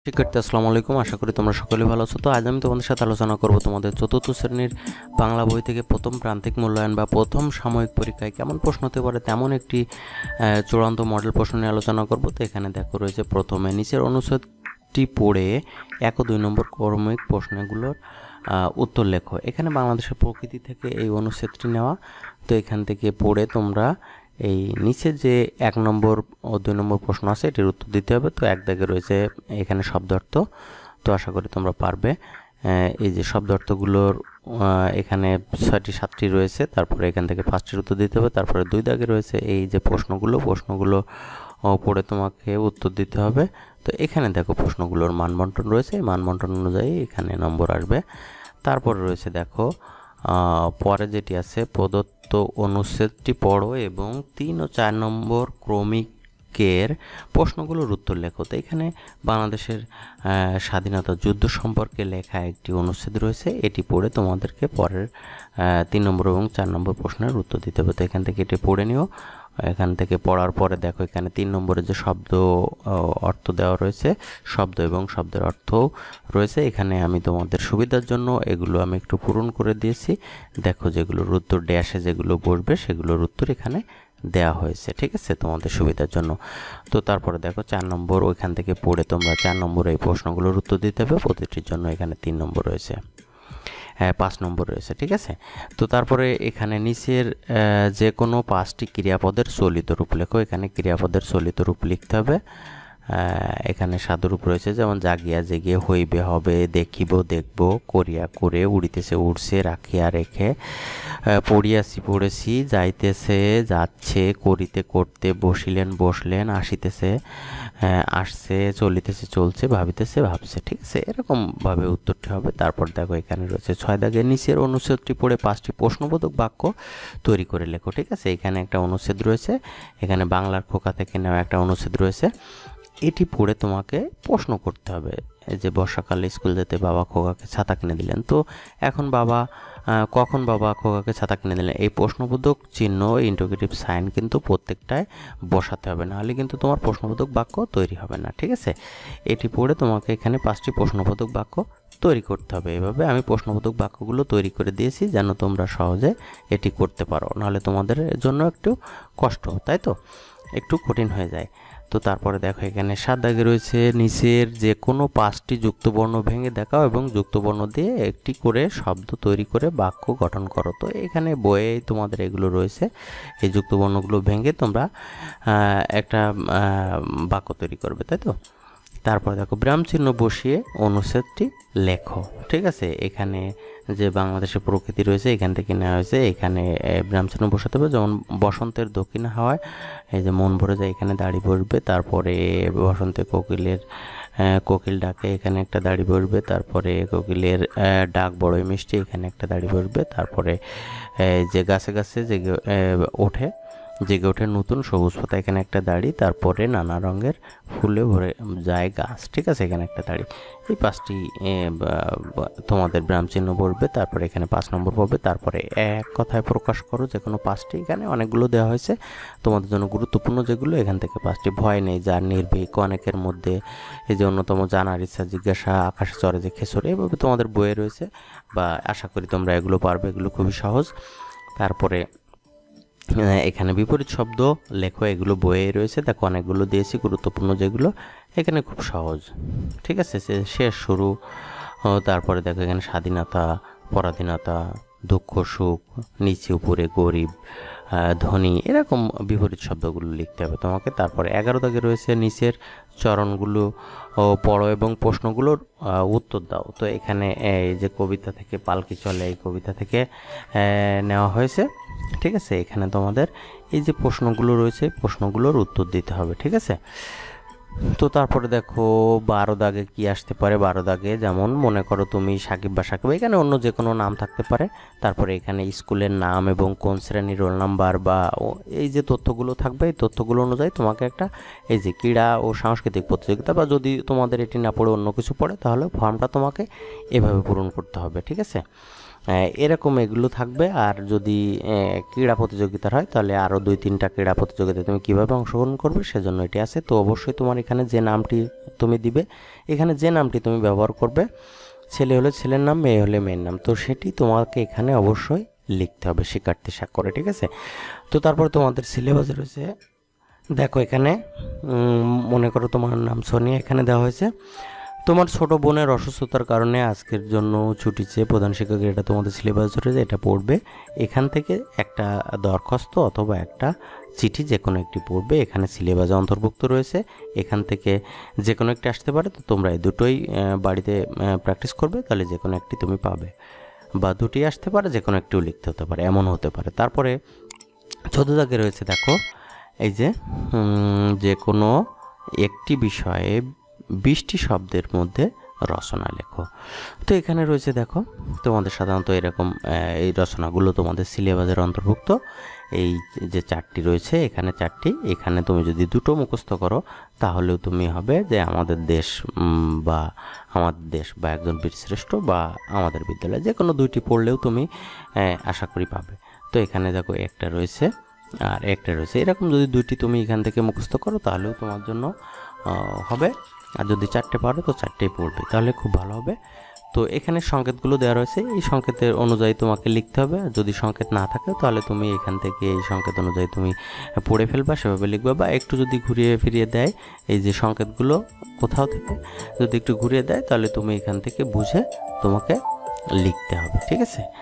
শিক্ষার্থী আসসালামু আলাইকুম, আশা করি তোমরা সকলে ভালো আছো। তো আজ আমি তোমাদের সাথে আলোচনা করব তোমাদের চতুর্থ শ্রেণীর বাংলা বই থেকে প্রথম প্রান্তিক মূল্যায়ন বা প্রথম সাময়িক পরীক্ষায় কেমন প্রশ্ন হতে পারে তেমন একটি চূড়ান্ত মডেল প্রশ্ন নিয়ে আলোচনা করব। তো এখানে দেখো রয়েছে প্রথমে নিচের অনুচ্ছেদটি পড়ে 1 ও 2 নম্বর ক্রমিক প্রশ্নগুলোর উত্তর লেখো। এখানে বাংলাদেশের প্রকৃতি থেকে এই অনুচ্ছেদটি নেওয়া। তো এখান থেকে পড়ে তোমরা এই নিচে যে 1 নম্বর ও 2 নম্বর প্রশ্ন আছে এটির উত্তর দিতে হবে। তো এক দাগে রয়েছে এখানে শব্দার্থ। তো আশা করি তোমরা পারবে। এই যে শব্দার্থগুলোর এখানে 6টি 7টি রয়েছে, তারপরে এখান থেকে 5টির উত্তর দিতে হবে। তারপরে 2 দাগে রয়েছে এই যে প্রশ্নগুলো পড়ে তোমাকে উত্তর দিতে হবে। তো এখানে দেখো প্রশ্নগুলোর মান বন্টন রয়েছে, এই মান বন্টন অনুযায়ী এখানে নম্বর আসবে। তারপরে রয়েছে দেখো পরে যেটি আছে প্রদত্ত অনুচ্ছেদটি পড়ো এবং 3 ও 4 নম্বর ক্রমিকের প্রশ্নগুলোর উত্তর লেখো। তো এখানে বাংলাদেশের স্বাধীনতা যুদ্ধ সম্পর্কে লেখা একটি অনুচ্ছেদ রয়েছে, এটি পড়ে তোমাদেরকে পরের 3 নম্বর এবং 4 নম্বর প্রশ্নের উত্তর দিতে হবে। তো এখান থেকে এটি পড়ে নিও। এখান থেকে পড়ার পরে দেখো এখানে 3 নম্বরে যে শব্দ অর্থ দেওয়া রয়েছে, শব্দ এবং শব্দের অর্থ রয়েছে। এখানে আমি তোমাদের সুবিধার জন্য এগুলো আমি একটু পূরণ করে দিয়েছি। দেখো যেগুলোর উত্তর ড্যাশে যেগুলো বসবে সেগুলোর উত্তর এখানে দেওয়া হয়েছে, ঠিক আছে, তোমাদের সুবিধার জন্য। তো তারপরে দেখো 4 নম্বর, ওইখান থেকে পড়ে তোমরা 4 নম্বরে এই প্রশ্নগুলোর উত্তর দিতে হবে। প্রতিটির জন্য এখানে 3 নম্বর রয়েছে, 5 নম্বর রয়েছে, ঠিক আছে। তো তারপরে এখানে নিচের যে কোনো 5টি ক্রিয়াপদের চলিত রূপ লেখো। এখানে ক্রিয়াপদের চলিত রূপ লিখতে হবে। এখানে সাদুরূপ রয়েছে, যেমন জাগিয়া জেগে, হইবে হবে, দেখিব দেখব, করিয়া করে, উড়িতেছে উড়ছে, রাখিয়া রেখে, পড়িয়াছি পড়েছি, যাইতেছে যাচ্ছে, করিতে করতে, বসিলেন বসলেন, আসিতেছে আসছে, চলিতেছে চলছে, ভাবিতেছে ভাবছে, ঠিক আছে। এরকমভাবে উত্তরটি হবে। তারপর দেখো এখানে রয়েছে 6 দাগে নিচের অনুচ্ছেদটি পড়ে 5টি প্রশ্নবোধক বাক্য তৈরি করে লেখো, ঠিক আছে। এখানে একটা অনুচ্ছেদ রয়েছে, এখানে বাংলার খোকা থেকে নেওয়া একটা অনুচ্ছেদ রয়েছে, এটি পড়ে তোমাকে প্রশ্ন করতে হবে। এই যে বর্ষাকালে স্কুল যেতে বাবা খোকাকে ছাতা কিনে দিলেন। তো এখন কখন বাবা খোকাকে ছাতা কিনে দিলেন, এই প্রশ্নবোধক চিহ্ন ইন্টারোগেটিভ সাইন কিন্তু প্রত্যেকটায় বসাতে হবে, নাহলে কিন্তু তোমার প্রশ্নবোধক বাক্য তৈরি হবে না, ঠিক আছে। এটি পড়ে তোমাকে এখানে 5টি প্রশ্নবোধক বাক্য তৈরি করতে হবে। এভাবে আমি প্রশ্নবোধক বাক্যগুলো তৈরি করে দিয়েছি যেন তোমরা সহজে এটি করতে পারো, নাহলে তোমাদের জন্য একটু কষ্ট, তাই তো, একটু কঠিন হয়ে যায়। তো তারপরে দেখো এখানে 7 দাগে রয়েছে নিচের যে কোনো 5টি যুক্তবর্ণ ভেঙে দেখাও এবং যুক্তবর্ণ দিয়ে একটি করে শব্দ তৈরি করে বাক্য গঠন করো। তো এখানে বইয়ে তোমাদের এগুলো রয়েছে, এই যুক্তবর্ণগুলো ভেঙে তোমরা একটা বাক্য তৈরি করবে, তাই তো। তারপর দেখো বিরাম চিহ্ন বসিয়ে অনুচ্ছেদটি লেখো, ঠিক আছে। এখানে যে বাংলাদেশের প্রকৃতি রয়েছে এখান থেকে নেওয়া হয়েছে, এখানে বিরাম চিহ্ন বসাতে হবে। যেমন বসন্তের দক্ষিণ হাওয়ায় এই যে মন ভরে যায়, এখানে দাড়ি বসবে। তারপরে বসন্তে কোকিল ডাকে, এখানে একটা দাড়ি বসবে। তারপরে কোকিলের ডাক বড়ই মিষ্টি, এখানে একটা দাড়ি বসবে। তারপরে যে গাছে গাছে জেগে ওঠে নতুন সবুজ পাতা, এখানে একটা দাড়ি। তারপরে নানা রঙের ফুলে ভরে যায় গাছ, ঠিক আছে, এখানে একটা দাড়ি। এই 5টি তোমাদের বিরাম চিহ্ন পড়বে। তারপরে এখানে 5 নম্বর পড়বে। তারপরে এক কথায় প্রকাশ করো যে কোনো 5টি, এখানে অনেকগুলো দেওয়া হয়েছে তোমাদের জন্য গুরুত্বপূর্ণ যেগুলো, এখান থেকে 5টি। ভয় নেই, যার নির্ভীক, অনেকের মধ্যে, এই যে অন্যতম, জানার ইচ্ছা, জিজ্ঞাসা, আকাশে চড়ে যে খেসরে, এভাবে তোমাদের বইয়ে রয়েছে, বা আশা করি তোমরা এগুলো পারবে, এগুলো খুবই সহজ। তারপরে এখানে বিপরীত শব্দ লেখো, এগুলো বইয়ে রয়েছে, দেখো অনেকগুলো দিয়েছি গুরুত্বপূর্ণ যেগুলো, এখানে খুব সহজ, ঠিক আছে। শেষ শুরু। তারপরে দেখো এখানে স্বাধীনতা, পরাধীনতা, দুঃখ সুখ, নিচে উপরে, গরিব, ধনী, এরকম বিপরীত শব্দগুলো লিখতে হবে তোমাকে। তারপরে 11 দাগে রয়েছে নিচের চরণগুলো পড়ো এবং প্রশ্নগুলোর উত্তর দাও। তো এখানে এই যে কবিতা থেকে পালকি চলে, এই কবিতা থেকে নেওয়া হয়েছে, ঠিক আছে। এখানে তোমাদের এই যে প্রশ্নগুলো রয়েছে প্রশ্নগুলোর উত্তর দিতে হবে, ঠিক আছে। তো তারপরে দেখো 12 দাগে কি আসতে পারে। 12 দাগে যেমন মনে করো তুমি সাকিব বা সাকিব, এখানে অন্য যে কোনো নাম থাকতে পারে। তারপরে এখানে স্কুলের নাম এবং কোন শ্রেণীর রোল নাম্বার বা এই যে তথ্যগুলো থাকবে, এই তথ্যগুলো অনুযায়ী তোমাকে একটা এই যে ক্রীড়া ও সাংস্কৃতিক প্রতিযোগিতা, বা যদি তোমাদের এটি না পড়ে অন্য কিছু পড়ে তাহলে ফর্মটা তোমাকে এভাবে পূরণ করতে হবে, ঠিক আছে। এরকম এগুলো থাকবে। আর যদি ক্রীড়া প্রতিযোগিতার হয় তাহলে আরও 2-3টা ক্রীড়া প্রতিযোগিতায় তুমি কীভাবে অংশগ্রহণ করবে সেজন্য এটি আছে। তো অবশ্যই তোমার এখানে যে নামটি তুমি দিবে, এখানে যে নামটি তুমি ব্যবহার করবে, ছেলে হলে ছেলের নাম, মেয়ে হলে মেয়ের নাম, তো সেটি তোমাকে এখানে অবশ্যই লিখতে হবে শিক্ষার্থী স্বাক্ষরে, ঠিক আছে। তো তারপর তোমাদের সিলেবাসে রয়েছে, দেখো এখানে মনে করো তোমার নাম সোনিয়া, এখানে দেওয়া হয়েছে তোমার ছোট বোনের অসুস্থতার কারণে আজকের জন্য ছুটি চেয়ে প্রধান শিক্ষকের, এটা তোমাদের সিলেবাস রয়েছে, এটা পড়বে। এখান থেকে একটা দরখাস্ত অথবা একটা চিঠি যে কোনো একটি পড়বে, এখানে সিলেবাসে অন্তর্ভুক্ত রয়েছে, এখান থেকে যে কোনো একটি আসতে পারে। তো তোমরা এই দুটোই বাড়িতে প্র্যাকটিস করবে, তাহলে যে কোনো একটি তুমি পাবে, বা দুটি আসতে পারে, যে কোনো একটিও লিখতে হতে পারে, এমন হতে পারে। তারপরে 14 দাগে রয়েছে, দেখো এই যে কোনো একটি বিষয়ে 20টি শব্দের মধ্যে রচনা লেখো। তো এখানে রয়েছে দেখো তোমাদের সাধারণত এরকম এই রচনাগুলো তোমাদের সিলেবাসের অন্তর্ভুক্ত। এই যে 4টি রয়েছে, এখানে 4টি, এখানে তুমি যদি দুটো মুখস্থ করো তাহলেও তুমি হবে যে আমাদের দেশ বা একজন বীরশ্রেষ্ঠ বা আমাদের বিদ্যালয়, যে কোনো 2টি পড়লেও তুমি আশা করি পাবে। তো এখানে দেখো একটা রয়েছে আর একটা রয়েছে, এরকম যদি 2টি তুমি এখান থেকে মুখস্থ করো তাহলেও তোমার জন্য হবে। আর যদি 4টে পারো তো 4টেই পড়বে, তাহলে খুব ভালো হবে। তো এখানে সংকেতগুলো দেওয়া রয়েছে, এই সংকেতের অনুযায়ী তোমাকে লিখতে হবে। যদি সংকেত না থাকে তাহলে তুমি এখান থেকে এই সংকেত অনুযায়ী তুমি পড়ে ফেলবা, সেভাবে লিখবা। বা একটু যদি ঘুরিয়ে ফিরিয়ে দেয় এই যে সংকেতগুলো কোথাও থেকে যদি একটু ঘুরিয়ে দেয় তাহলে তুমি এখান থেকে বুঝে তোমাকে লিখতে হবে, ঠিক আছে।